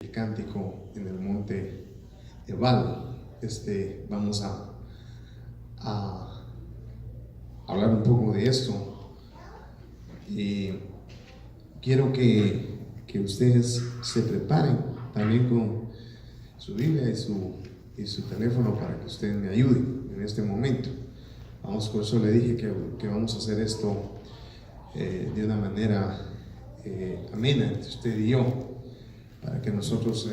el cántico en el monte Ebal. Vamos a hablar un poco de esto y quiero que ustedes se preparen también con su Biblia y su teléfono para que ustedes me ayuden en este momento. Por eso le dije que vamos a hacer esto de una manera amena entre usted y yo, para que nosotros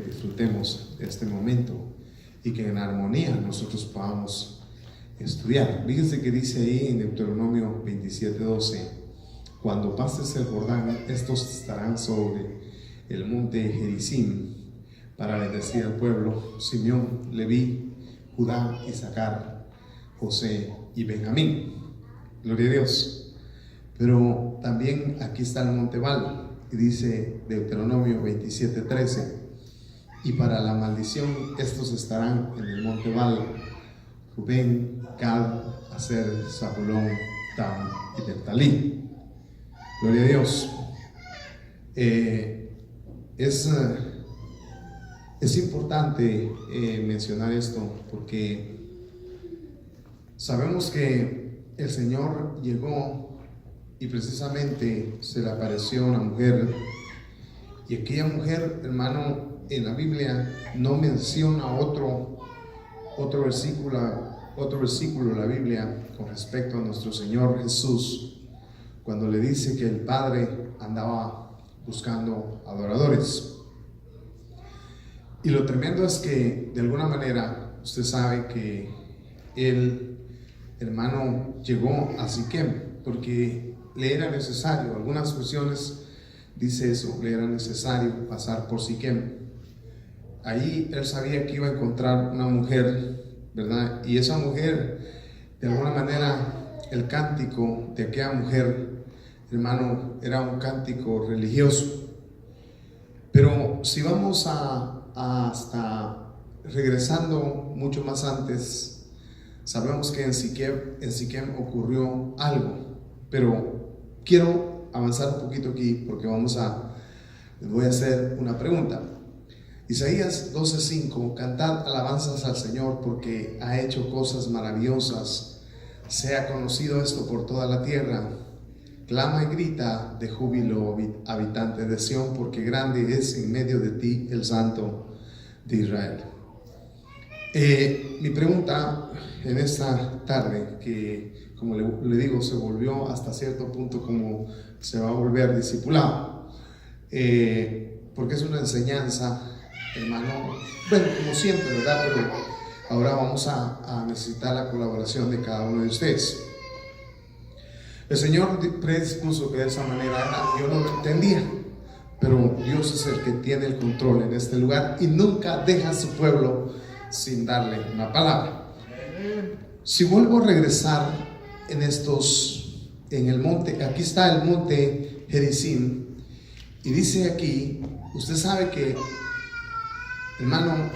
disfrutemos de este momento y que en armonía nosotros podamos estudiar. Fíjense que dice ahí en Deuteronomio 27:12: cuando pases el Jordán, estos estarán sobre el monte Gerizim para bendecir al pueblo: Simeón, Leví, Judá, Isaacar, José y Benjamín. Gloria a Dios. Pero también aquí está el monte Ebal, y dice Deuteronomio 27:13: y para la maldición estos estarán en el monte Ebal: Rubén, Gad, Aser, Zabulón, Dan y Neftalí. Gloria a Dios. Es importante mencionar esto porque sabemos que el Señor llegó y precisamente se le apareció una mujer, y aquella mujer, hermano, en la Biblia no menciona otro versículo de la Biblia con respecto a nuestro Señor Jesús, cuando le dice que el Padre andaba buscando adoradores. Y lo tremendo es que de alguna manera usted sabe que el hermano llegó a Siquem porque le era necesario, algunas versiones dice eso, le era necesario pasar por Siquem. Ahí él sabía que iba a encontrar una mujer, ¿verdad? Y esa mujer, de alguna manera, el cántico de aquella mujer, hermano, era un cántico religioso. Pero si vamos hasta regresando mucho más antes, sabemos que en Siquem ocurrió algo. Pero quiero avanzar un poquito aquí porque les voy a hacer una pregunta. Isaías 12:5: cantad alabanzas al Señor porque ha hecho cosas maravillosas, sea conocido esto por toda la tierra. Clama y grita de júbilo, habitante de Sión, porque grande es en medio de ti el Santo de Israel. Mi pregunta en esta tarde, que como le digo, se volvió hasta cierto punto como se va a volver discipulado, porque es una enseñanza, hermano, bueno, como siempre, ¿verdad? Pero ahora vamos a necesitar la colaboración de cada uno de ustedes. El Señor predispuso que de esa manera yo no lo entendía, pero Dios es el que tiene el control en este lugar y nunca deja a su pueblo sin darle una palabra. Si vuelvo a regresar en el monte, aquí está el monte Gerizim, y dice aquí, usted sabe que, hermano,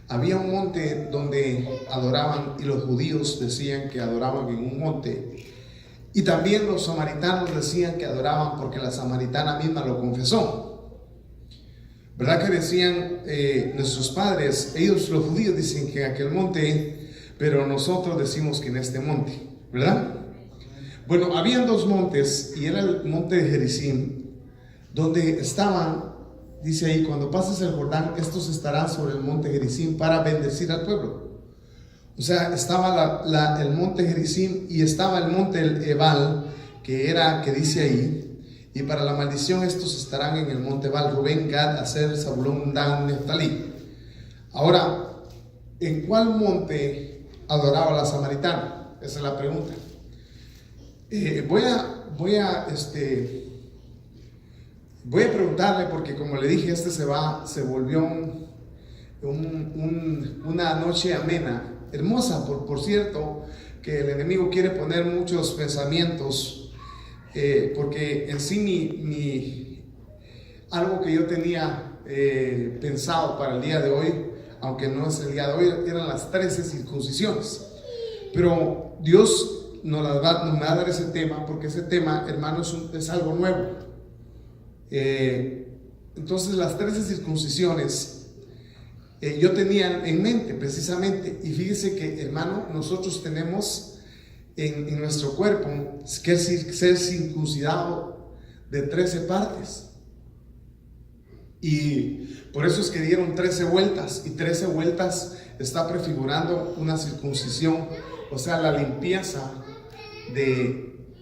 había un monte donde adoraban, y los judíos decían que adoraban en un monte, y también los samaritanos decían que adoraban porque la samaritana misma lo confesó. ¿Verdad que decían nuestros padres, ellos los judíos dicen que en aquel monte, pero nosotros decimos que en este monte, ¿verdad? Bueno, habían dos montes, y era el monte de Gerizim, donde estaban, dice ahí: cuando pases el Jordán, estos estarán sobre el monte Gerizim para bendecir al pueblo. O sea, estaba el monte Gerizim y estaba el monte Ebal, que dice ahí: y para la maldición estos estarán en el monte Ebal: Rubén, Gad, Aser, Zabulón, Dan, Neftalí. Ahora, ¿en cuál monte adoraba la samaritana? Esa es la pregunta. Voy a preguntarle, porque como le dije, se volvió una noche amena, hermosa, por cierto, que el enemigo quiere poner muchos pensamientos, porque en sí algo que yo tenía pensado para el día de hoy, aunque no es el día de hoy, eran las 13 circuncisiones, pero Dios nos va a dar ese tema, porque ese tema, hermano, es algo nuevo. Entonces las 13 circuncisiones yo tenía en mente precisamente, y fíjese que, hermano, nosotros tenemos en nuestro cuerpo que ser circuncidado de 13 partes. Y por eso es que dieron 13 vueltas, y 13 vueltas está prefigurando una circuncisión, o sea, la limpieza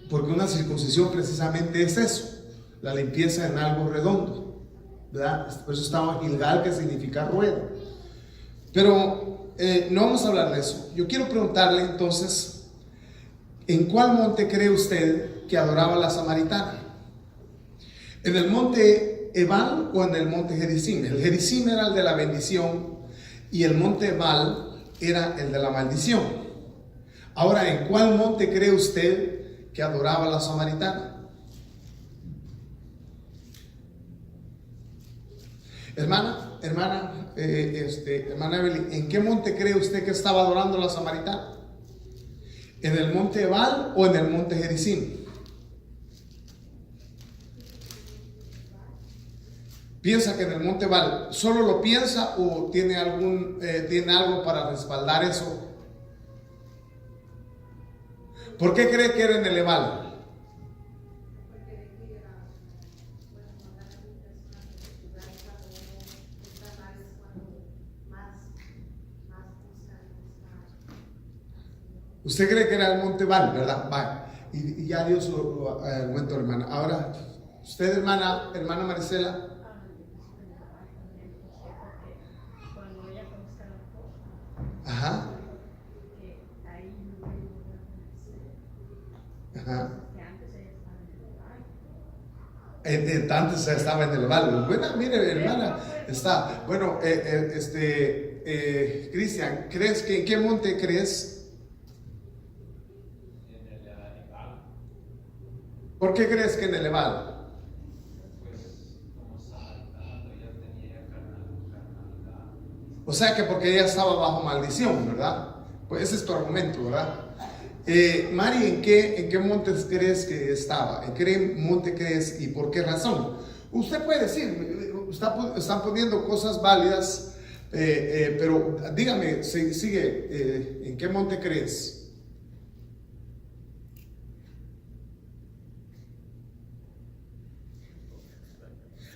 porque una circuncisión precisamente es eso, la limpieza en algo redondo, ¿verdad? Por eso estaba Gilgal, que significa rueda. Pero no vamos a hablar de eso. Yo quiero preguntarle entonces, ¿en cuál monte cree usted que adoraba la samaritana? ¿En el monte Ebal o en el monte Gerizim? El Gerizim era el de la bendición y el monte Ebal era el de la maldición. Ahora, ¿en cuál monte cree usted que adoraba la samaritana? Hermana Evelyn, ¿en qué monte cree usted que estaba adorando la samaritana? ¿En el monte Ebal o en el monte Gerizim? ¿Piensa que en el monte Ebal solo lo piensa o tiene algo para respaldar eso? ¿Por qué cree que era en el Ebal? Usted cree que era el monte Ebal, ¿verdad? Vale. Y ya Dios lo argumentó, hermana. Ahora, usted, hermana Maricela. Ajá. Ajá. Antes estaba en el Ebal. Bueno, mire, hermana, está. Bueno, Cristian, ¿crees que en qué monte crees? ¿Por qué crees que en el Ebal? O sea que porque ella estaba bajo maldición, ¿verdad? Pues ese es tu argumento, ¿verdad? Mari, ¿en qué montes crees que estaba? ¿En qué monte crees y por qué razón? Usted puede decir, están poniendo cosas válidas, pero dígame, sigue, ¿en qué monte crees?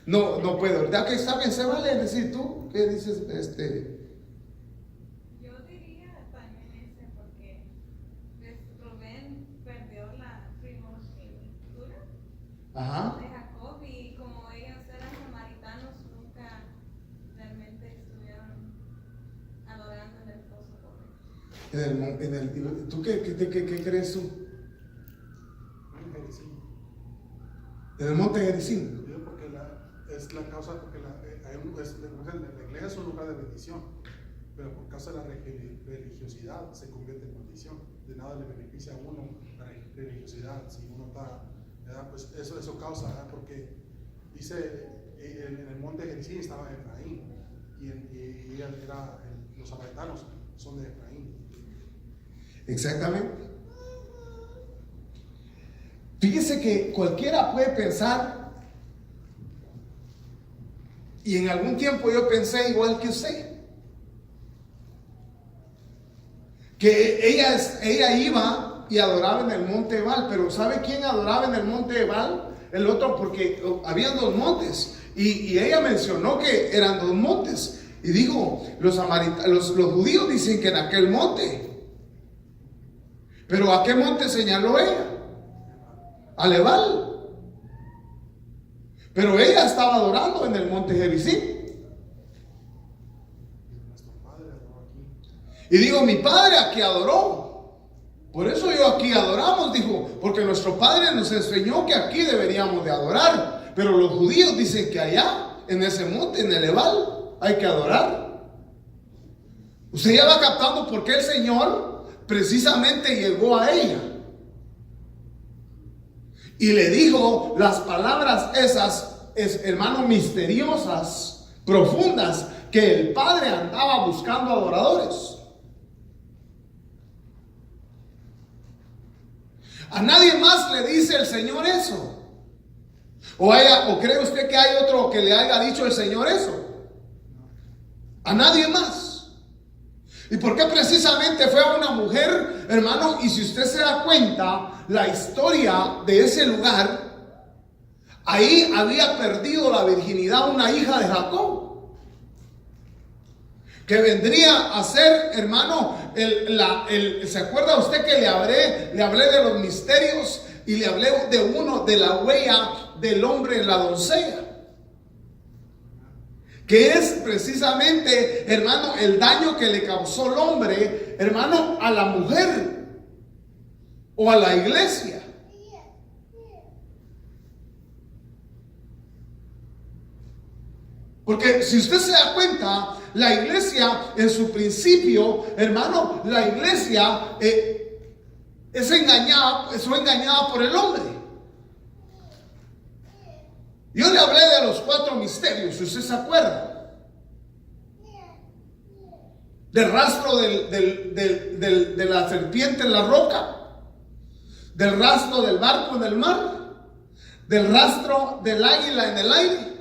No puedo. ¿Verdad que está bien? ¿Se vale decir tú? ¿Qué dices? Yo diría también ese, porque Rubén perdió la primogenitura de Jacob, y como ellos eran samaritanos, nunca realmente estuvieron adorando en el pozo correcto. ¿Tú qué crees tú? En el monte Gerizim. Es la causa, porque la iglesia es un lugar de bendición, pero por causa de la religiosidad se convierte en maldición. De nada le beneficia a uno la religiosidad si uno está, ¿verdad? Pues eso causa, ¿verdad? Porque dice en el monte Gerizim estaba Efraín, y los samaritanos son de Efraín. Exactamente. Fíjese que cualquiera puede pensar, y en algún tiempo yo pensé igual que usted, que ella iba y adoraba en el monte Ebal. Pero ¿sabe quién adoraba en el monte Ebal? El otro, porque habían dos montes, y ella mencionó que eran dos montes, y dijo, los judíos dicen que en aquel monte. Pero ¿a qué monte señaló ella? Al Ebal. Pero ella estaba adorando en el monte Gerizim. Y digo, mi padre aquí adoró. Por eso yo aquí adoramos, dijo, porque nuestro padre nos enseñó que aquí deberíamos de adorar. Pero los judíos dicen que allá, en ese monte, en el Ebal, hay que adorar. Usted ya va captando por qué el Señor precisamente llegó a ella y le dijo las palabras esas, hermano, misteriosas, profundas, que el Padre andaba buscando adoradores. A nadie más le dice el Señor eso. ¿O cree usted que hay otro que le haya dicho el Señor eso? A nadie más. ¿Y por qué precisamente fue a una mujer, hermano? Y si usted se da cuenta, la historia de ese lugar, ahí había perdido la virginidad una hija de Jacob, que vendría a ser, hermano, ¿se acuerda usted que le hablé de los misterios y le hablé de la huella del hombre en la doncella? Que es precisamente, hermano, el daño que le causó el hombre, hermano, a la mujer o a la iglesia. Porque si usted se da cuenta, la iglesia en su principio, hermano, la iglesia fue engañada por el hombre. Yo le hablé de los 4 misterios, si usted se acuerda. Del rastro de la serpiente en la roca, del rastro del barco en el mar, del rastro del águila en el aire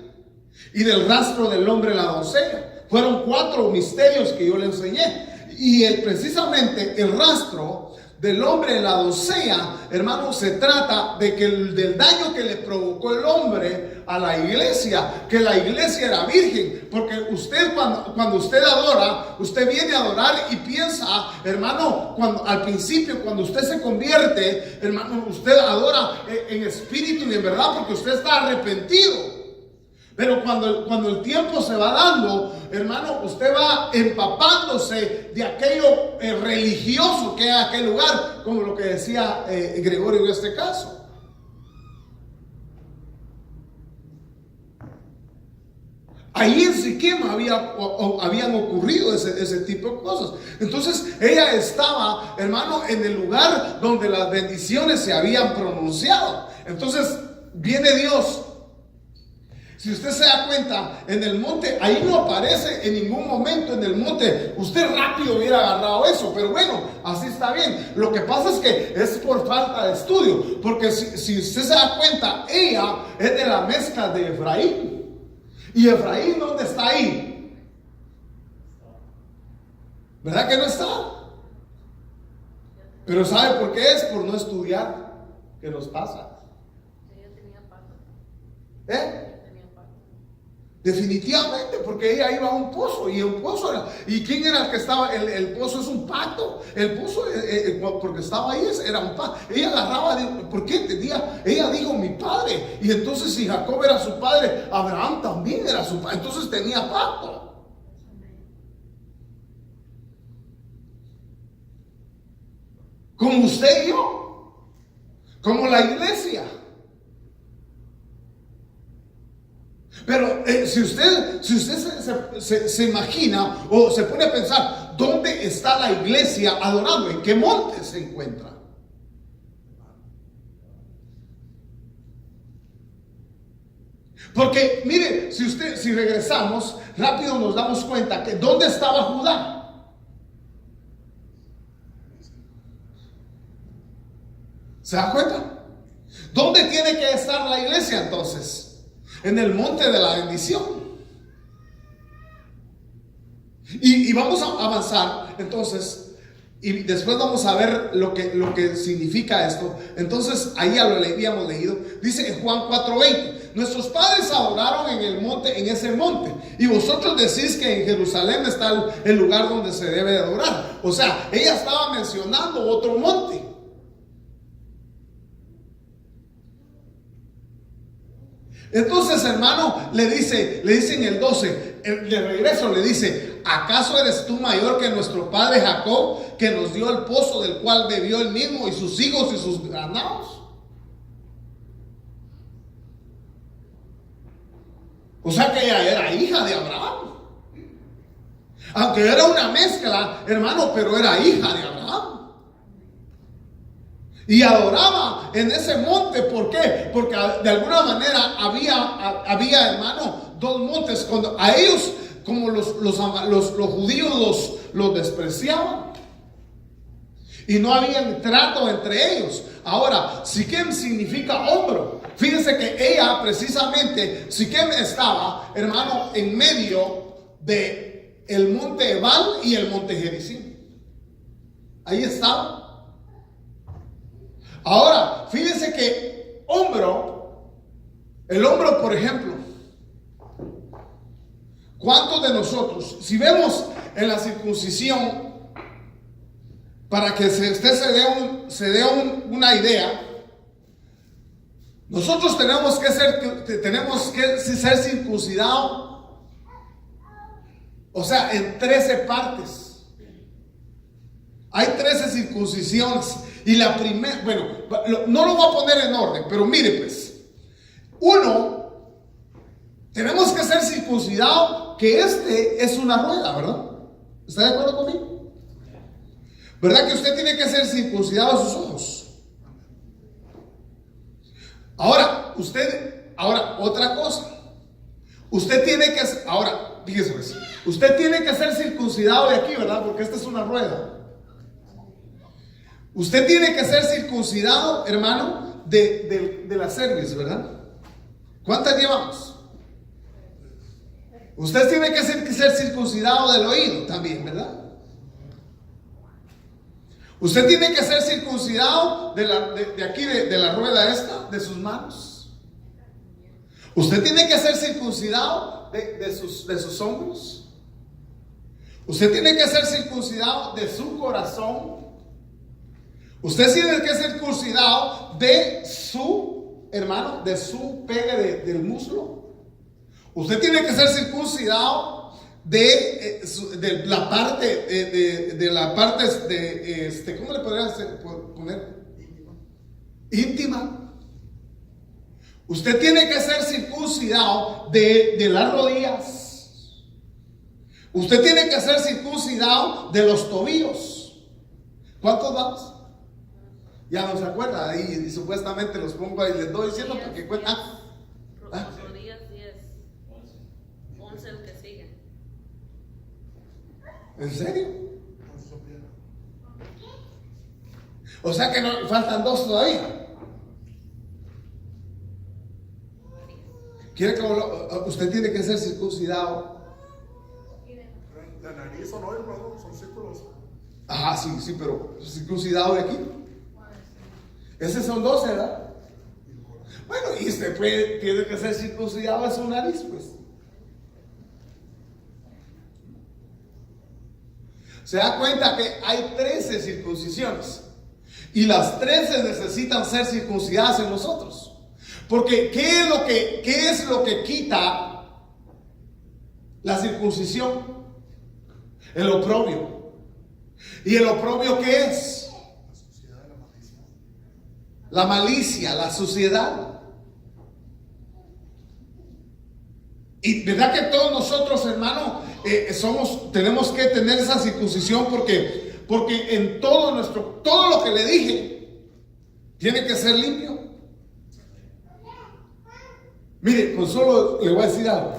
y del rastro del hombre en la doncella. Fueron 4 misterios que yo le enseñé. Y precisamente el rastro del hombre en la doncella, hermano, se trata de que del daño que le provocó el hombre a la iglesia, que la iglesia era virgen. Porque usted cuando usted adora, usted viene a adorar y piensa, hermano, al principio cuando usted se convierte, hermano, usted adora en espíritu y en verdad, porque usted está arrepentido. Pero cuando el tiempo se va dando, hermano, usted va empapándose de aquello religioso que es aquel lugar, como lo que decía Gregorio en este caso. Ahí en Siquem habían ocurrido ese tipo de cosas. Entonces ella estaba, hermano, en el lugar donde las bendiciones se habían pronunciado. Entonces viene Dios. Si usted se da cuenta, en el monte, ahí no aparece en ningún momento en el monte. Usted rápido hubiera agarrado eso, pero bueno, así está bien. Lo que pasa es que es por falta de estudio, porque si usted se da cuenta, ella es de la mezcla de Efraín. ¿Y Efraín dónde está ahí? ¿Verdad que no está? Pero ¿sabe por qué es? Por no estudiar. ¿Qué nos pasa? Definitivamente, porque ella iba a un pozo, y un pozo era, ¿y quién era el que estaba? El pozo es un pacto. El pozo, porque estaba ahí, era un pacto. Ella agarraba, ¿por qué entendía? Ella dijo, mi padre. Y entonces, si Jacob era su padre, Abraham también era su padre. Entonces tenía pacto. Como usted y yo, como la iglesia. Pero si usted se imagina o se pone a pensar, ¿dónde está la iglesia adorando? ¿En qué monte se encuentra? Porque mire, si regresamos rápido nos damos cuenta que ¿dónde estaba Judá? ¿Se da cuenta? ¿Dónde tiene que estar la iglesia entonces? En el monte de la bendición. Y vamos a avanzar entonces, y después vamos a ver lo que significa esto. Entonces ahí ya lo habíamos leído. Dice en Juan 4:20: nuestros padres adoraron en ese monte, y vosotros decís que en Jerusalén está el lugar donde se debe de adorar. O sea, ella estaba mencionando otro monte. Entonces, hermano, le dice en el 12, de regreso le dice: ¿acaso eres tú mayor que nuestro padre Jacob, que nos dio el pozo del cual bebió él mismo y sus hijos y sus ganados? O sea que ella era hija de Abraham. Aunque era una mezcla, hermano, pero era hija de Abraham. Y adoraba en ese monte. ¿Por qué? Porque de alguna manera había, hermano, 2 montes. Cuando a ellos, como los judíos los despreciaban. y no había trato entre ellos. Ahora, Siquem significa hombro. Fíjense que ella precisamente, Siquem estaba, hermano, en medio de el monte Ebal y el monte Gerizim. Ahí estaba. Ahora, fíjense que el hombro, por ejemplo, ¿cuántos de nosotros, si vemos en la circuncisión, para que usted se dé una idea, nosotros tenemos que ser circuncidados, o sea, en 13 partes. Hay 13 circuncisiones. Y la primera, bueno, no lo voy a poner en orden, pero mire pues, tenemos que ser circuncidados, que es una rueda, ¿verdad? ¿Está de acuerdo conmigo? ¿Verdad que usted tiene que ser circuncidado a sus ojos? Ahora, otra cosa. Fíjese pues, usted tiene que ser circuncidado de aquí, ¿verdad? Porque esta es una rueda. Usted tiene que ser circuncidado, hermano, de la cerviz, ¿verdad? ¿Cuántas llevamos? Usted tiene que ser circuncidado del oído también, ¿verdad? Usted tiene que ser circuncidado de aquí, de la rueda esta, de sus manos. Usted tiene que ser circuncidado de sus hombros. Usted tiene que ser circuncidado de su corazón. Usted tiene que ser circuncidado de su, hermano, de su pegue del muslo. Usted tiene que ser circuncidado de la parte, ¿cómo le podría poner? Íntima. Usted tiene que ser circuncidado de las rodillas. Usted tiene que ser circuncidado de los tobillos. ¿Cuántos vamos? Ya no se acuerda, ahí y supuestamente los pongo ahí, les doy diciendo para que cuenten. Rodillas 10, 11 el que sigue. ¿En serio? O sea que no faltan 2 todavía. ¿Quiere que usted tiene que ser circuncidado? La nariz son hoyos, son círculos. Ajá, sí, pero circuncidado de aquí. Esos son 12, ¿verdad? Bueno, y usted tiene que ser circuncidado a su nariz, pues. Se da cuenta que hay 13 circuncisiones. Y las 13 necesitan ser circuncidadas en nosotros. Porque ¿qué es lo que quita la circuncisión? El oprobio. ¿Y el oprobio qué es? La malicia, la suciedad. Y verdad que todos nosotros, hermano, tenemos que tener esa circuncisión porque en todo lo que le dije, tiene que ser limpio. Mire, con solo le voy a decir algo.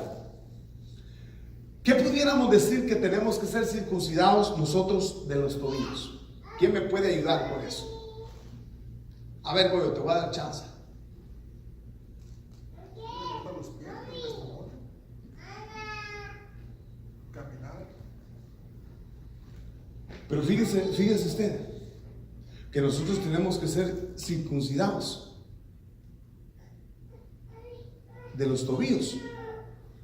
¿Qué pudiéramos decir que tenemos que ser circuncidados nosotros de los tobillos? ¿Quién me puede ayudar con eso? A ver, Goyo, te voy a dar chance. Pero fíjese usted que nosotros tenemos que ser circuncidados de los tobillos,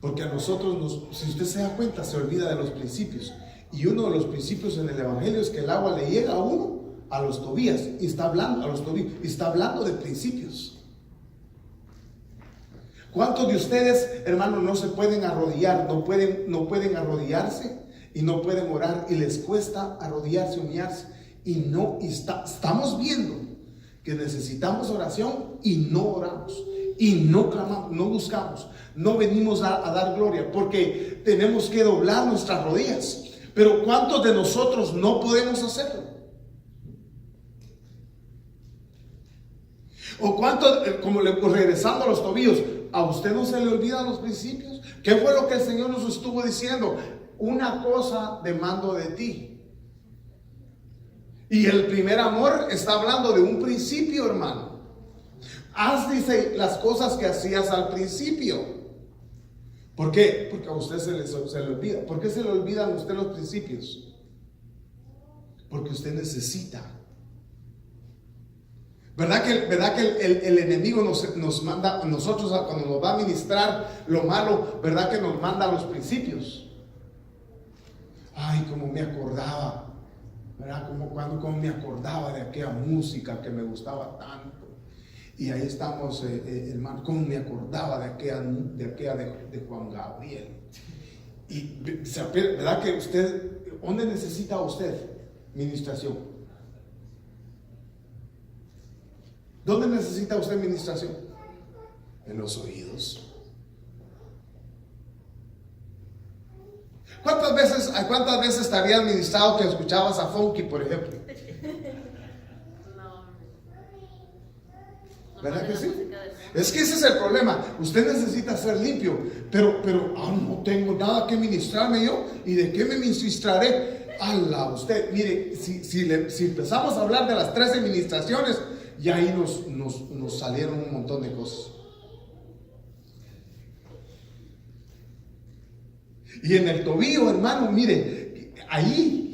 porque a nosotros, si usted se da cuenta, se olvida de los principios. Y uno de los principios en el Evangelio es que el agua le llega a uno a los tobillos, y está hablando de principios. ¿Cuántos de ustedes, hermanos, no se pueden arrodillar, no pueden arrodillarse y no pueden orar y les cuesta arrodillarse, humillarse? Estamos viendo que necesitamos oración y no oramos y no clamamos, no buscamos, no venimos a dar gloria porque tenemos que doblar nuestras rodillas. Pero ¿cuántos de nosotros no podemos hacerlo? O cuántos, regresando a los tobillos, ¿a usted no se le olvidan los principios? ¿Qué fue lo que el Señor nos estuvo diciendo? Una cosa demando de ti. Y el primer amor está hablando de un principio, hermano. Haz, dice, las cosas que hacías al principio. ¿Por qué? Porque a usted se le olvida. ¿Por qué se le olvidan a usted los principios? Porque usted necesita. ¿Verdad que el enemigo nos manda, nosotros cuando nos va a ministrar lo malo, verdad que nos manda los principios? Ay, como me acordaba, ¿verdad? Como me acordaba de aquella música que me gustaba tanto. Y ahí estamos, hermano, como me acordaba de aquella de Juan Gabriel. Y ¿verdad que usted, dónde necesita usted ministración? ¿Dónde necesita usted administración? En los oídos. ¿Cuántas veces te había administrado que escuchabas a Funky, por ejemplo? ¿Verdad que sí? Es que ese es el problema. Usted necesita ser limpio, pero no tengo nada que ministrarme yo. ¿Y de qué me ministraré? Ala, usted, mire, si empezamos a hablar de las 13 ministraciones, y ahí nos salieron un montón de cosas. Y en el tobillo, hermano, mire, ahí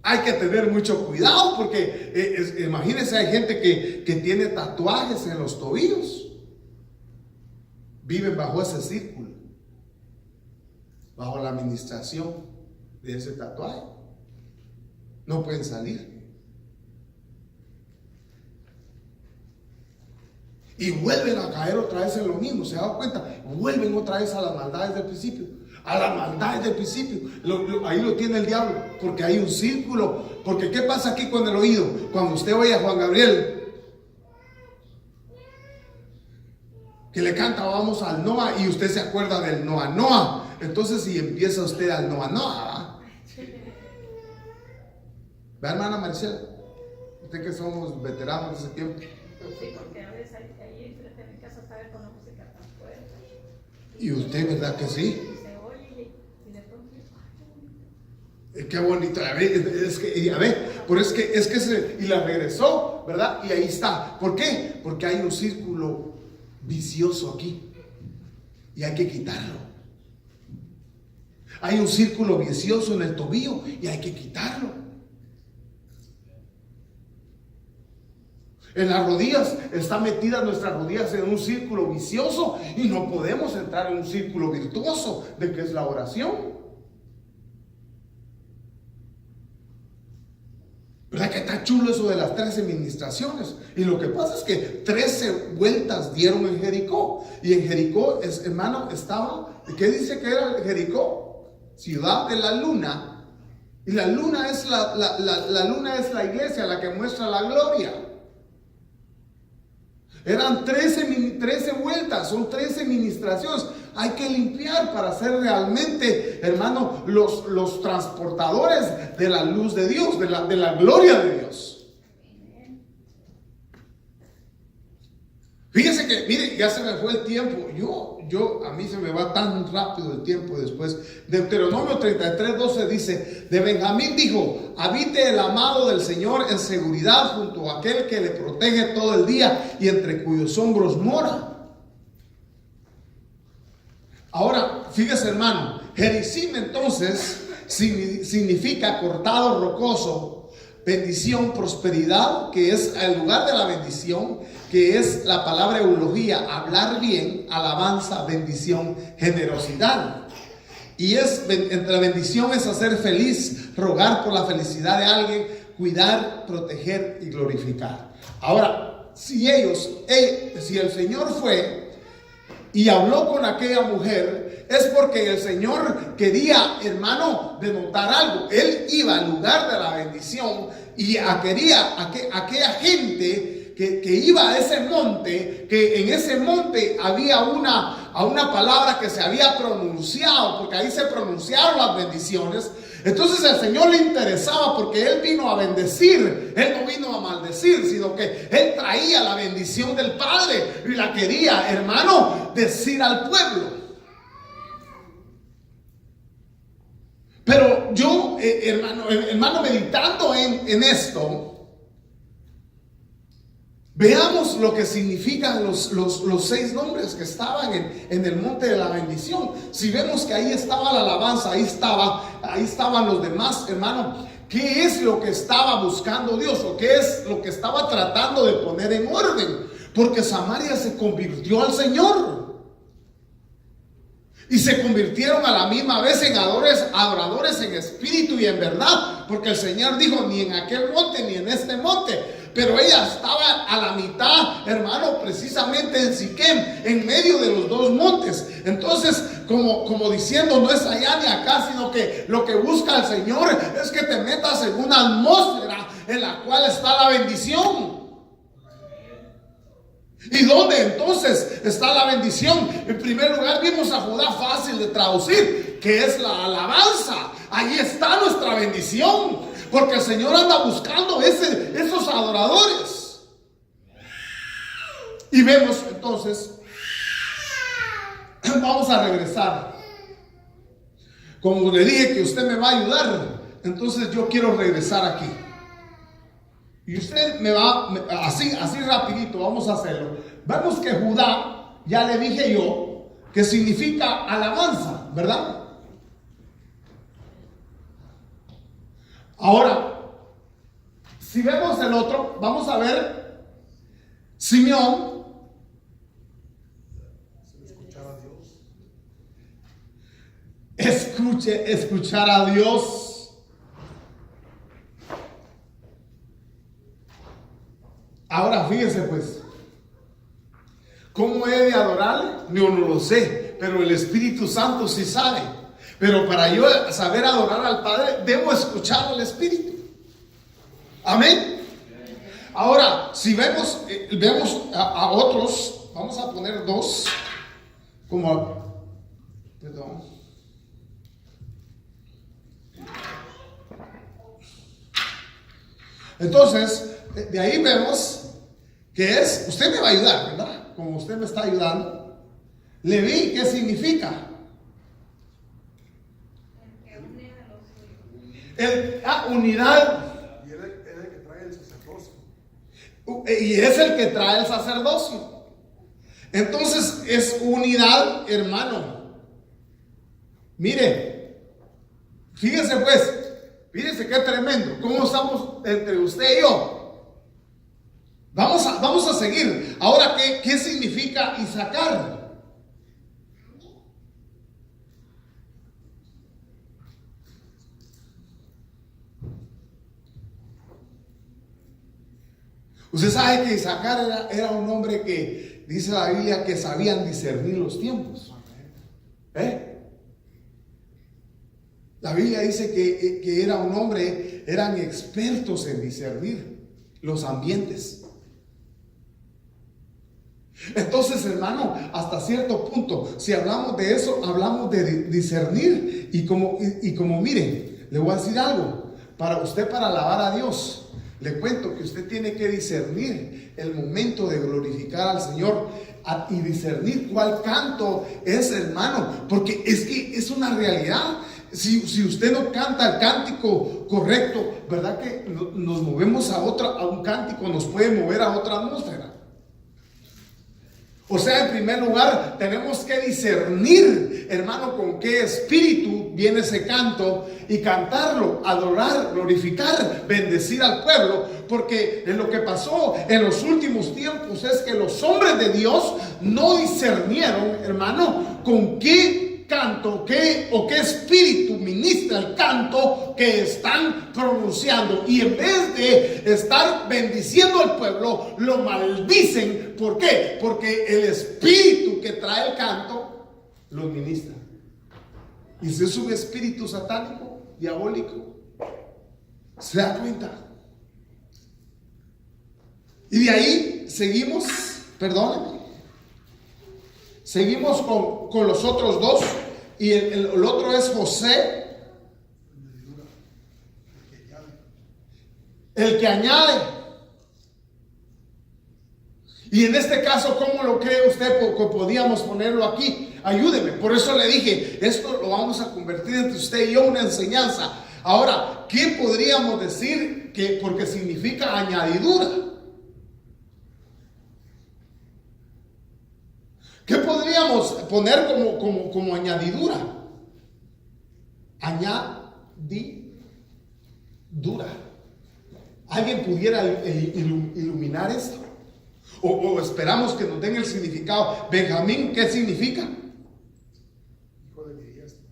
hay que tener mucho cuidado, porque imagínense, hay gente que tiene tatuajes en los tobillos. Viven bajo ese círculo, bajo la administración de ese tatuaje. No pueden salir. Y vuelven a caer otra vez en lo mismo. ¿Se dan cuenta? Vuelven otra vez a las maldades del principio. A las maldades del principio. Ahí lo tiene el diablo. Porque hay un círculo. Porque ¿qué pasa aquí con el oído? Cuando usted oye a Juan Gabriel, que le canta vamos al Noa, y usted se acuerda del Noa Noa. Entonces si empieza usted al Noa Noa, ¿verdad, hermana Maricela? Usted que somos veteranos de ese tiempo. Sí, porque a veces ahí frente a mi casa sabe con la música tan fuerte. Y usted, ¿verdad que sí? Y se oye y de pronto, Qué bonito. A ver, pero es que y la regresó, ¿verdad? Y ahí está. ¿Por qué? Porque hay un círculo vicioso aquí y hay que quitarlo. Hay un círculo vicioso en el tobillo y hay que quitarlo. En las rodillas, están metidas nuestras rodillas en un círculo vicioso y no podemos entrar en un círculo virtuoso de que es la oración. ¿Verdad que está chulo eso de las 13 ministraciones? Y lo que pasa es que 13 vueltas dieron en Jericó. Y en Jericó, hermano, estaba, ¿qué dice que era Jericó? Ciudad de la luna. Y la luna es la luna es la iglesia, la que muestra la gloria. Eran 13 vueltas, son 13 ministraciones. Hay que limpiar para ser realmente, hermano, los transportadores de la luz de Dios, de la gloria de Dios. Fíjese que, mire, ya se me fue el tiempo. A mí se me va tan rápido el tiempo después. Deuteronomio 33:12 dice: de Benjamín dijo: habite el amado del Señor en seguridad junto a aquel que le protege todo el día y entre cuyos hombros mora. Ahora, fíjese, hermano, Gerizim entonces significa cortado, rocoso, bendición, prosperidad, que es el lugar de la bendición, que es la palabra eulogía, hablar bien, alabanza, bendición, generosidad. Y entre la bendición es hacer feliz, rogar por la felicidad de alguien, cuidar, proteger y glorificar. Ahora, si el Señor fue y habló con aquella mujer, es porque el Señor quería, hermano, denotar algo. Él iba al lugar de la bendición y quería aquella gente que iba a ese monte, que en ese monte había una palabra que se había pronunciado, porque ahí se pronunciaron las bendiciones. Entonces el Señor le interesaba porque Él vino a bendecir, Él no vino a maldecir, sino que Él traía la bendición del Padre y la quería, hermano, decir al pueblo. Pero yo hermano, meditando en esto, veamos lo que significan los 6 nombres que estaban en el monte de la bendición. Si vemos que ahí estaba la alabanza, ahí estaban los demás, hermano, ¿qué es lo que estaba buscando Dios? ¿O qué es lo que estaba tratando de poner en orden? Porque Samaria se convirtió al Señor. Y se convirtieron a la misma vez en adoradores en espíritu y en verdad. Porque el Señor dijo, ni en aquel monte ni en este monte. Pero ella estaba a la mitad, hermano, precisamente en Siquem, en medio de los 2 montes. Entonces, como diciendo, no es allá ni acá, sino que lo que busca el Señor es que te metas en una atmósfera en la cual está la bendición. ¿Y dónde entonces está la bendición? En primer lugar vimos a Judá, fácil de traducir, que es la alabanza. Ahí está nuestra bendición, porque el Señor anda buscando esos adoradores. Y vemos entonces, vamos a regresar. Como le dije que usted me va a ayudar, entonces yo quiero regresar aquí. Y usted me va, así rapidito, vamos a hacerlo. Vemos que Judá, ya le dije yo, que significa alabanza, ¿verdad? Ahora, si vemos el otro, vamos a ver Simeón. Escuchar a Dios. Ahora fíjese pues, ¿cómo he de adorarle? Yo no lo sé, pero el Espíritu Santo sí sabe. Pero para yo saber adorar al Padre, debo escuchar al Espíritu. Amén. Ahora, si vemos a otros, vamos a poner 2, perdón. Entonces, de ahí vemos que usted me va a ayudar, ¿verdad? Como usted me está ayudando. Leví, ¿qué significa? Unidad. Y es el que trae el sacerdocio. Y es el que trae el sacerdocio. Entonces es unidad, hermano. Mire, fíjese pues, fíjese qué tremendo. ¿Cómo estamos entre usted y yo? Vamos a seguir. Ahora, ¿qué significa Isacar? Usted sabe que Isacar era un hombre que dice la Biblia que sabían discernir los tiempos. La Biblia dice que era un hombre, eran expertos en discernir los ambientes. Entonces, hermano, hasta cierto punto, si hablamos de eso, hablamos de discernir. Y como miren, le voy a decir algo. Para alabar a Dios, le cuento que usted tiene que discernir el momento de glorificar al Señor y discernir cuál canto es, hermano, porque es que es una realidad. Si usted no canta el cántico correcto, ¿verdad que nos movemos a un cántico, nos puede mover a otra atmósfera? O sea, en primer lugar, tenemos que discernir, hermano, con qué espíritu viene ese canto y cantarlo, adorar, glorificar, bendecir al pueblo. Porque lo que pasó en los últimos tiempos es que los hombres de Dios no discernieron, hermano, con qué canto, qué espíritu ministra el canto que están pronunciando, y en vez de estar bendiciendo al pueblo, lo maldicen. ¿Por qué? Porque el espíritu que trae el canto los ministra. Y si es un espíritu satánico, diabólico, ¿se da cuenta? Y de ahí seguimos, seguimos con los otros 2. Y el otro es José, el que añade. Y en este caso, ¿cómo lo cree usted? Porque podíamos ponerlo aquí. Ayúdeme. Por eso le dije, esto lo vamos a convertir entre usted y yo una enseñanza. Ahora, ¿qué podríamos decir que porque significa añadidura? ¿Qué podríamos poner como añadidura? Añadidura. ¿Alguien pudiera iluminar esto? O esperamos que nos den el significado. Benjamín, ¿qué significa? Hijo de mi diestra.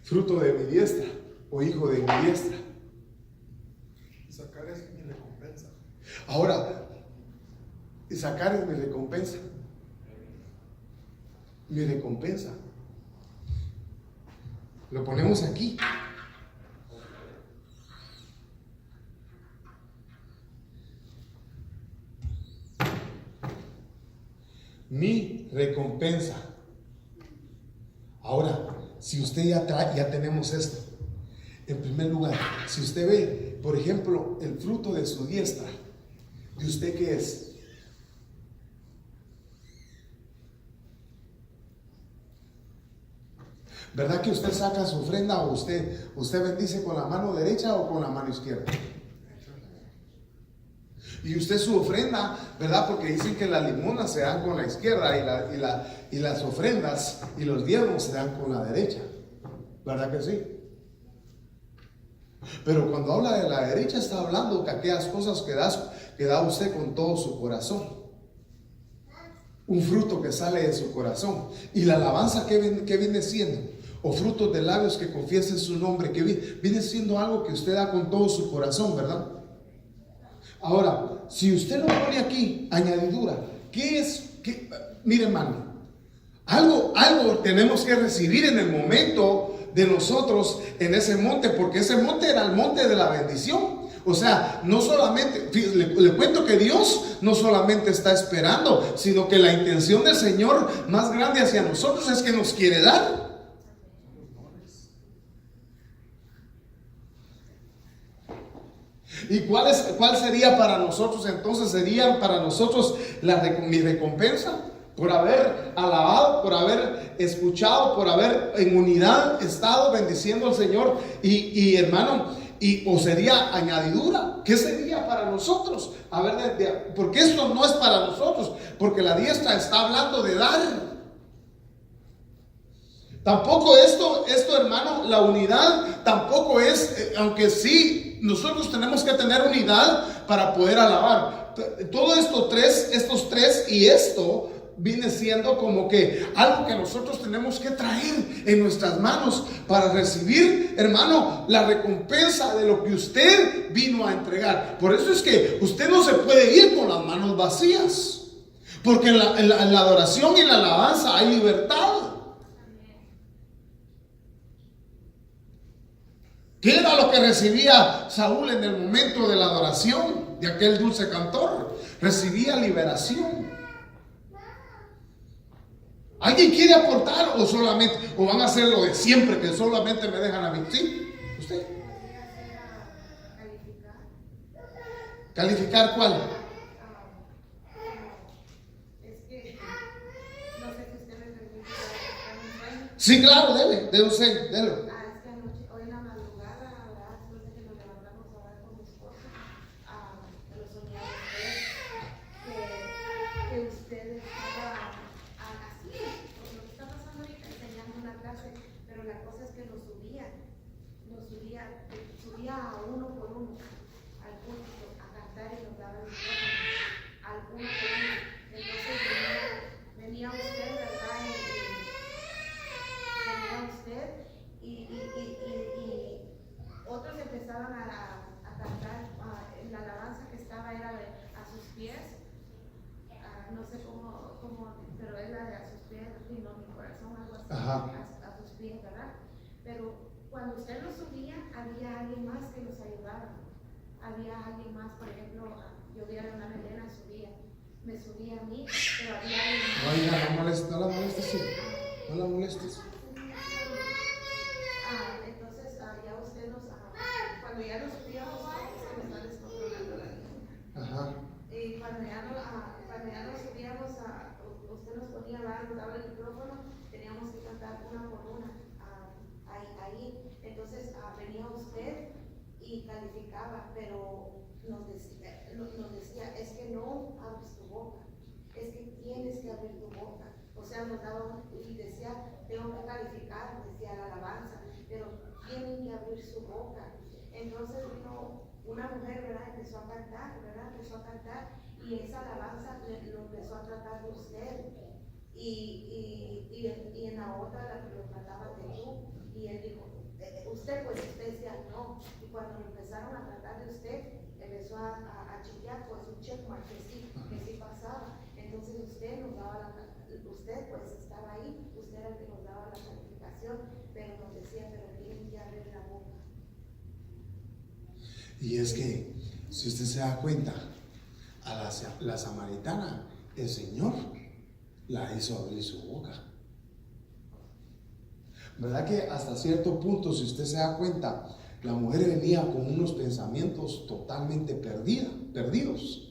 Fruto de mi diestra, o hijo de mi diestra. Sacar es mi recompensa. Ahora, sacar es mi recompensa. Mi recompensa. Lo ponemos aquí. Mi recompensa. Ahora, si usted ya tenemos esto. En primer lugar, si usted ve, por ejemplo, el fruto de su diestra, ¿de usted qué es? ¿Verdad que usted saca su ofrenda o usted bendice con la mano derecha o con la mano izquierda? Y usted su ofrenda, ¿verdad? Porque dicen que las limonas se dan con la izquierda y las ofrendas y los diezmos se dan con la derecha. ¿Verdad que sí? Pero cuando habla de la derecha está hablando de aquellas cosas que da usted con todo su corazón. Un fruto que sale de su corazón. Y la alabanza que viene siendo, o frutos de labios que confiesen su nombre, que viene siendo algo que usted da con todo su corazón, ¿verdad? Ahora, si usted lo pone aquí, añadidura, ¿qué es? Mire, hermano, algo tenemos que recibir en el momento de nosotros en ese monte, porque ese monte era el monte de la bendición. O sea, no solamente, le cuento que Dios no solamente está esperando, sino que la intención del Señor más grande hacia nosotros es que nos quiere dar. ¿Y cuál sería para nosotros entonces? Sería para nosotros mi recompensa por haber alabado, por haber escuchado, por haber en unidad estado bendiciendo al Señor. Y hermano, o sería añadidura. ¿Qué sería para nosotros? A ver, porque esto no es para nosotros, porque la diestra está hablando de dar. Tampoco esto hermano, la unidad tampoco es, aunque sí, nosotros tenemos que tener unidad para poder alabar. Todo estos tres y esto viene siendo como que algo que nosotros tenemos que traer en nuestras manos para recibir, hermano, la recompensa de lo que usted vino a entregar. Por eso es que usted no se puede ir con las manos vacías, porque en la adoración y en la alabanza hay libertad. ¿Qué era lo que recibía Saúl en el momento de la adoración de aquel dulce cantor? Recibía liberación. ¿Alguien quiere aportar o van a hacer lo de siempre, que solamente me dejan a mí? ¿Sí? ¿Usted? ¿Calificar cuál? Es que no sé si usted me permite dar un sueño. Sí, claro, dele usted, dele. Es que anoche, hoy en la madrugada, después de que nos levantamos a orar con mi esposa, lo soñé a usted, que usted estaba así, porque lo que está pasando ahorita, enseñando una clase, pero la cosa es que nos subía a uno por uno al púlpito a cantar y nos daba el micrófono al uno por uno. Entonces venía usted, ¿verdad? Venía usted y otros empezaban a cantar. La alabanza que estaba era a sus pies, no sé cómo, pero era de a sus pies, y no mi corazón, algo así, a sus pies, ¿verdad? Pero cuando usted los subía, había alguien más que los ayudaba. Había alguien más, por ejemplo, yo vi a la hermana Elena, me subía a mí, pero había alguien más. Oiga, no la molestes, sí. No la molestes. Entonces, ya usted cuando ya nos subíamos, se nos está descontrolando la vida. Ajá. usted nos ponía a hablar, nos daba el micrófono, teníamos que cantar una por una ahí. Entonces venía usted y calificaba, pero nos decía, es que no abres tu boca, es que tienes que abrir tu boca. O sea, nos daba y decía, tengo que calificar, decía la alabanza, pero tienen que abrir su boca. Entonces vino una mujer, ¿verdad? Empezó a cantar, y esa alabanza lo empezó a tratar de usted. Y en la otra la que lo trataba de tú, y él dijo, usted decía no. Y cuando lo empezaron a tratar de usted, empezó a chequear, pues un checkmark que sí pasaba. Entonces usted nos daba usted pues estaba ahí, usted era el que nos daba la calificación, pero nos decía, pero tienen que abrir la boca. Y es que, si usted se da cuenta, a la samaritana, el Señor la hizo abrir su boca. ¿Verdad que hasta cierto punto, si usted se da cuenta, la mujer venía con unos pensamientos totalmente perdidos?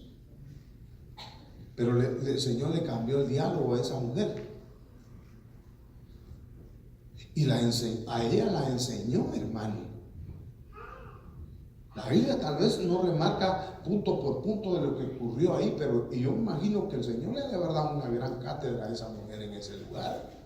Pero el Señor le cambió el diálogo a esa mujer. Y a ella la enseñó, hermano. La Biblia tal vez no remarca punto por punto de lo que ocurrió ahí, pero yo me imagino que el Señor le debe haber dado una gran cátedra a esa mujer en ese lugar.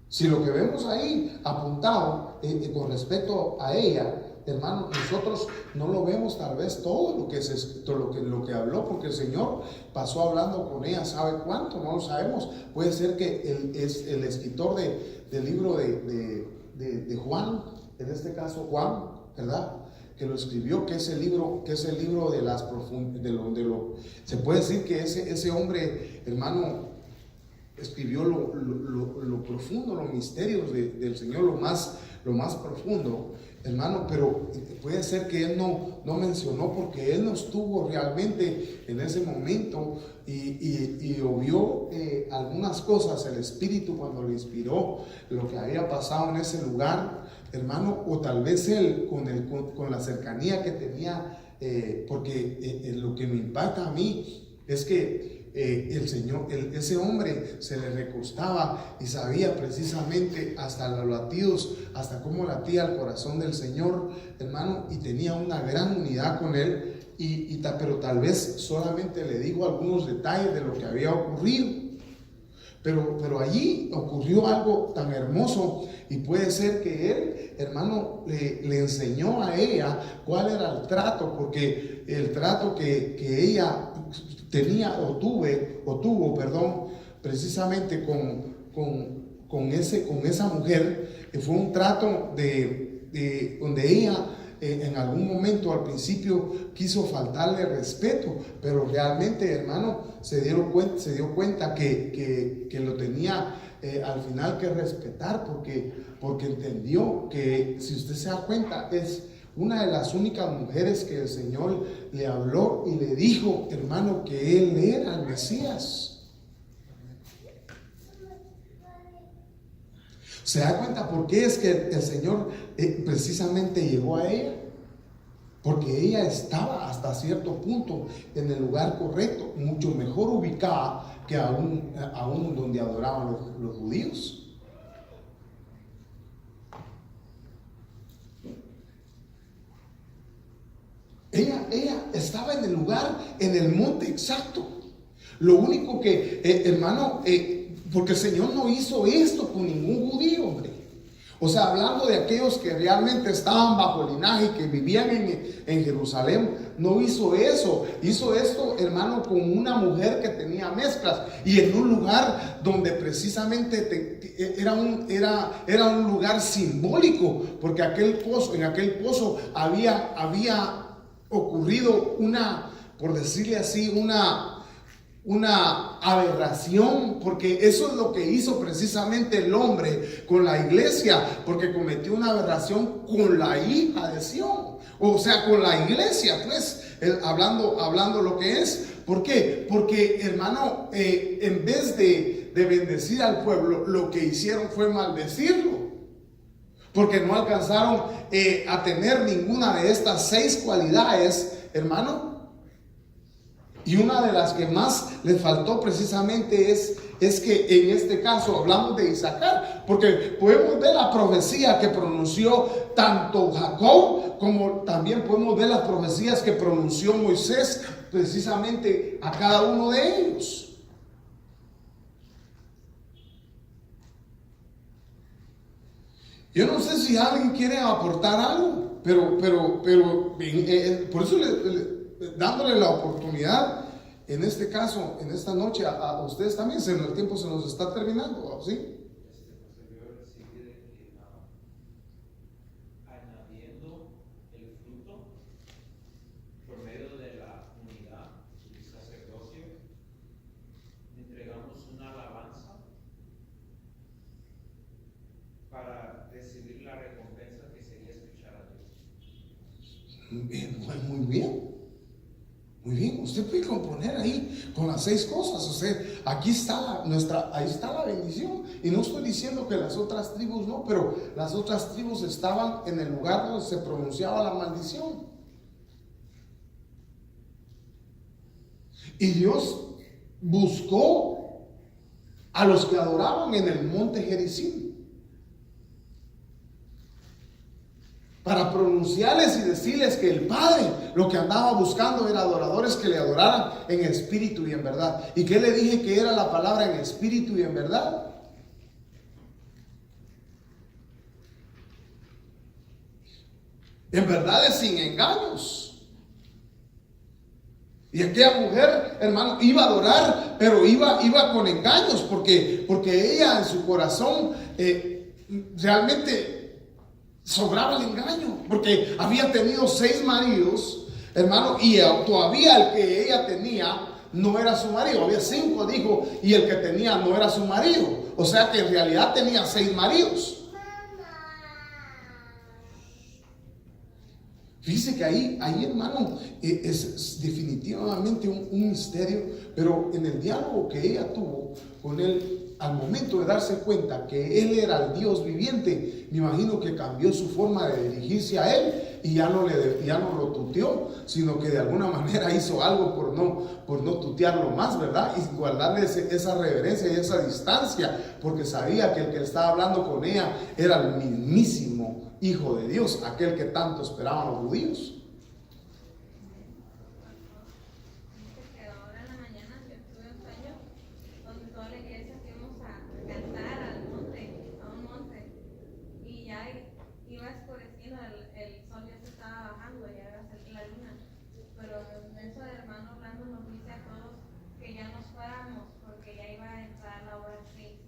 Si lo que vemos ahí apuntado con respecto a ella, hermano, nosotros no lo vemos tal vez todo lo que habló, porque el Señor pasó hablando con ella, ¿sabe cuánto? No lo sabemos. Puede ser que es el escritor del libro de Juan, en este caso Juan, ¿verdad? Que lo escribió, que es el libro de las se puede decir que ese hombre, hermano, escribió lo profundo, los misterios del Señor, lo más profundo, hermano, pero puede ser que él no mencionó porque él no estuvo realmente en ese momento y vio algunas cosas, el Espíritu cuando le inspiró lo que había pasado en ese lugar, hermano, o tal vez él con la cercanía que tenía, porque lo que me impacta a mí es que el Señor, ese hombre se le recostaba y sabía precisamente hasta los latidos, hasta cómo latía el corazón del Señor, hermano, y tenía una gran unidad con él, pero tal vez solamente le digo algunos detalles de lo que había ocurrido. Pero allí ocurrió algo tan hermoso, y puede ser que él, hermano, le enseñó a ella cuál era el trato, porque el trato que ella tenía o tuvo, precisamente con esa mujer, fue un trato de donde ella en algún momento al principio quiso faltarle respeto, pero realmente, hermano, se dio cuenta que lo tenía al final que respetar, porque entendió que, si usted se da cuenta, es una de las únicas mujeres que el Señor le habló y le dijo, hermano, que Él era el Mesías. ¿Se da cuenta por qué es que el Señor precisamente llegó a ella? Porque ella estaba hasta cierto punto en el lugar correcto, mucho mejor ubicada que aún donde adoraban los judíos. Ella estaba en el lugar, en el monte exacto. Lo único que, hermano, porque el Señor no hizo esto con ningún judío, hombre. O sea, hablando de aquellos que realmente estaban bajo el linaje y que vivían en Jerusalén, no hizo eso. Hizo esto, hermano, con una mujer que tenía mezclas y en un lugar donde precisamente era un lugar simbólico, porque en aquel pozo había ocurrido por decirle así, una aberración, porque eso es lo que hizo precisamente el hombre con la iglesia, porque cometió una aberración con la hija de Sión, o sea, con la iglesia, pues, hablando lo que es. ¿Por qué? Porque, hermano, en vez de bendecir al pueblo, lo que hicieron fue maldecirlo, porque no alcanzaron a tener ninguna de estas 6 cualidades, hermano. Y una de las que más les faltó precisamente es que en este caso hablamos de Isaacar, porque podemos ver la profecía que pronunció tanto Jacob, como también podemos ver las profecías que pronunció Moisés precisamente a cada uno de ellos. Yo no sé si alguien quiere aportar algo, pero por eso dándole la oportunidad, en este caso, en esta noche, a ustedes también, el tiempo se nos está terminando, ¿sí? Añadiendo el fruto por medio de la unidad y sacerdocio, entregamos una alabanza para recibir la recompensa que sería escuchar a Dios. Muy bien. Muy bien, usted puede componer ahí con las 6 cosas. O sea, aquí está ahí está la bendición. Y no estoy diciendo que las otras tribus no, pero las otras tribus estaban en el lugar donde se pronunciaba la maldición. Y Dios buscó a los que adoraban en el monte Gerizim para pronunciarles y decirles que el Padre lo que andaba buscando era adoradores que le adoraran en espíritu y en verdad. ¿Y qué le dije que era la palabra en espíritu y en verdad? En verdad es sin engaños. Y aquella mujer, hermano, iba a adorar, pero iba con engaños, porque ella en su corazón realmente sobraba el engaño, porque había tenido 6 maridos, hermano, y todavía el que ella tenía no era su marido. Había 5, dijo, y el que tenía no era su marido. O sea que en realidad tenía 6 maridos. Fíjese que ahí hermano, es definitivamente un misterio, pero en el diálogo que ella tuvo con él, al momento de darse cuenta que él era el Dios viviente, me imagino que cambió su forma de dirigirse a él y ya no lo tuteó, sino que de alguna manera hizo algo por no tutearlo más, ¿verdad? Y guardarle esa reverencia y esa distancia, porque sabía que el que estaba hablando con ella era el mismísimo Hijo de Dios, aquel que tanto esperaban los judíos. Ahora en la mañana yo tuve un sueño donde toda la iglesia fuimos a cantar a un monte, y ya iba escureciendo, el sol ya se estaba bajando, ya iba a salir la luna, pero eso de hermano Orlando nos dice a todos que ya nos fuéramos porque ya iba a entrar la hora 6.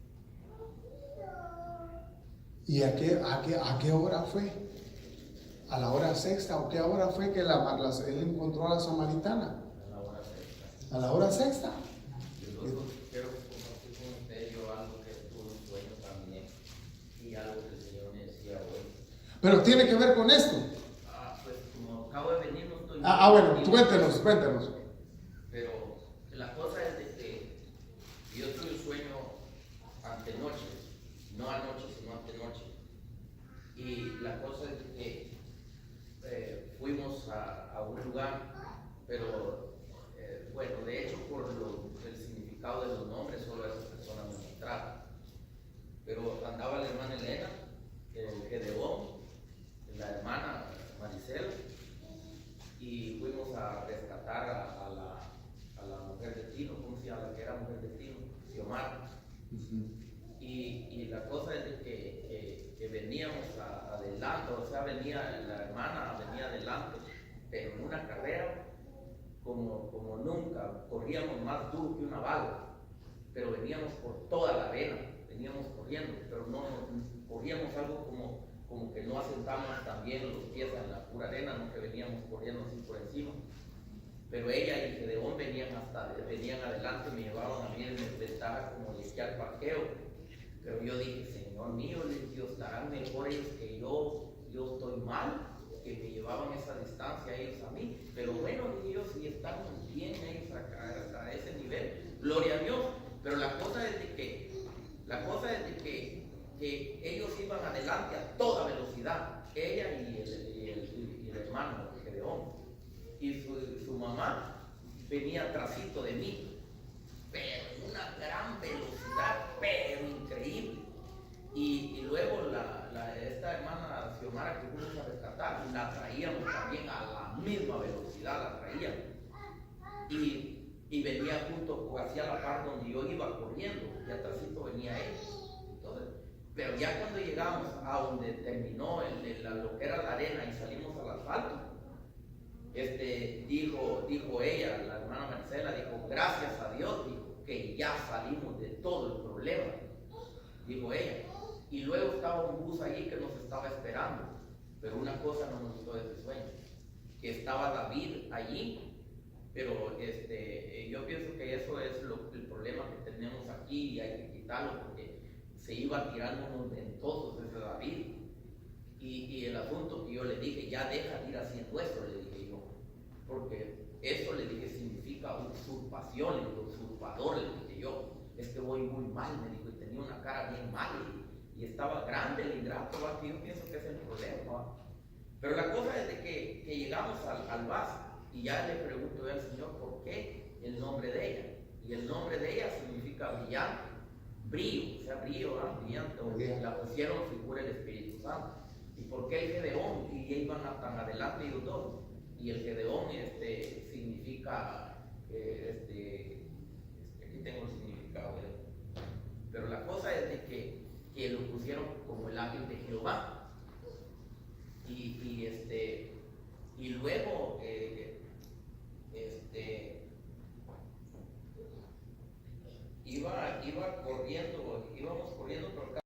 ¿Y a qué hora fue? ¿A la hora sexta? ¿O qué hora fue que él encontró a la samaritana? A la hora sexta. ¿A la hora sexta? Yo quiero compartir con usted algo que tuve un sueño también y algo que el Señor me decía hoy. Pero tiene que ver con esto. Pues como acabo de venir no estoy... Bueno, cuéntenos. Pero la cosa es de que yo tuve un sueño antenoche, no anoche, sino antenoche. Y la cosa es de que fuimos a un lugar, pero bueno, de hecho por el significado de los nombres solo esas personas me mostraron. Pero andaba la hermana Elena, el Gedeón, la hermana Maricela, y fuimos a rescatar a la mujer de Tino, ¿cómo se llama? La que era mujer de Tino, Xiomara. Y la cosa es de que veníamos adelante, o sea, la hermana venía adelante, pero en una carrera como nunca, corríamos más duro que una bala, pero veníamos por toda la arena, veníamos corriendo, pero no corríamos algo como que no asentamos también los pies en la pura arena, no que veníamos corriendo así por encima. Pero ella y Gedeón venían adelante, me llevaban a mí en desventaja como de esquiar parqueo. Pero yo dije, Señor mío, Dios, estarán mejor ellos que yo estoy mal, que me llevaban esa distancia ellos a mí. Pero bueno, dije yo, si están bien ellos a ese nivel, gloria a Dios. Pero la cosa es de que ellos iban adelante a toda velocidad, ella y el hermano Gedeón. Y su mamá venía trasito de mí, pero en una gran velocidad, pero increíble. Y luego esta hermana Xiomara que fuimos a rescatar, la traíamos también a la misma velocidad, la traíamos. Y venía junto hacia la par donde yo iba corriendo, y atrásito venía él. Entonces, pero ya cuando llegamos a donde terminó lo que era la arena y salimos al asfalto, dijo ella, la hermana Marcela, dijo, gracias a Dios, dijo, que ya salimos de todo el problema, dijo ella. Y luego estaba un bus allí que nos estaba esperando, pero una cosa no nos gustó de ese sueño, que estaba David allí, pero yo pienso que eso es el problema que tenemos aquí y hay que quitarlo porque se iba tirando unos ventosos ese David. Y el asunto que yo le dije, ya deja de ir haciendo eso, le dije yo, porque eso le dije significa usurpación, le digo, usurpador, le dije yo, es que voy muy mal, me dijo, y tenía una cara bien mal y estaba grande el ingrato, que yo pienso que es el problema, ¿va? Pero la cosa es de que llegamos al vaso y ya le pregunto al Señor por qué el nombre de ella, y el nombre de ella significa brillante, brillo, o sea, brillo, ¿verdad? Brillante, o la pusieron figura del Espíritu Santo. ¿Y por qué el Gedeón? Y ya iban tan adelante ellos dos. Y el Gedeón significa, aquí tengo el significado, pero la cosa es de que lo pusieron como el ángel de Jehová. Y luego